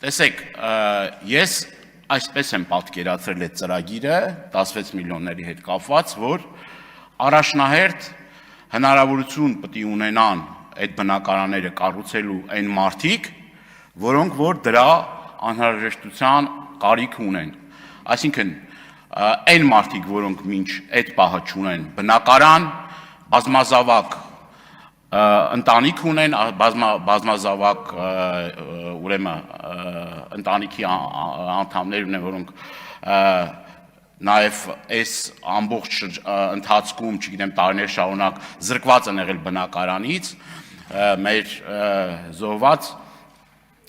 Տեսեք, ես այսպես եմ պատկերացրել այդ ծրագիրը 16 միլիոնների հետ կապված, որ առաջնահերթ հնարավորություն պետք է ունենան այդ բնակարանները կառուցելու այն մարդիկ, որոնք որ դրա անհրաժեշտության կարիք ունեն։ Այսինքն այն մարդիկ, որոնք մինչ այդ պահը չունեն բնակարան, բազմազավակ ընտանիք ունեն, բազմազավակ ուրեմն ընտանիքի անդամներ ունեն, որոնք նաև այս ամբողջ ընթացքում, չգիտեմ, տարիներ շարունակ զրկված են եղել բնակարանից, մեր զոհված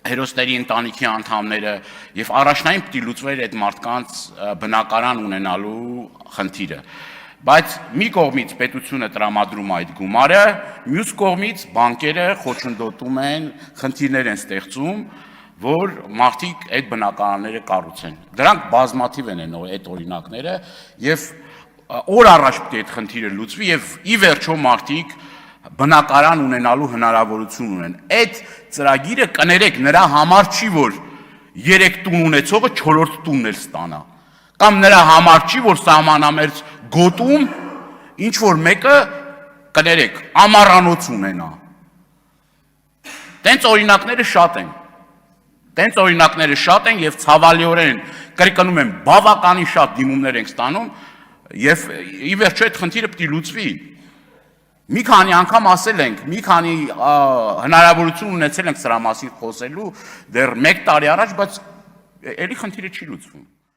հերոսների ընտանիքի անդամները եւ առաջնային պիտի լուծվեր այդ մարդկանց բնակարան ունենալու խնդիրը։ Բայց մի կողմից պետությունը տրամադրում այդ գումարը, մյուս կողմից բանկերը խոչընդոտում են, խնդիրներ են ստեղծում, որ մարդիկ այդ բնակարանները կառուցեն։ Դրանք բազմաթիվ են այդ օրինակները եւ օր առաջ պետք է այդ խնդիրը լուծվի եւ ի վերջո մարդիկ բնակարան ունենալու հնարավորություն ունեն։ Այդ ծրագիրը կներեք նրա համար չի, որ 3 տուն ունեցողը 4-րդ տունն էլ ստանա։ Կամ նրա համար չի, որ սահմանամերձ գոտում ինչ որ մեկը կներեք ամառանոց ունենա։ Տենց օրինակները շատ են եւ ցավալիորեն կրկնում եմ բավականին շատ դիմումներ ենք ստանում եւ ի վերջո այդ խնդիրը պետք է լուծվի։ Մի քանի անգամ ասել ենք, մի քանի հնարավորություն ունեցել ենք սրա մասին խոսելու դեռ 1 տարի առաջ, բայց էլի խնդիրը չի լուծվում։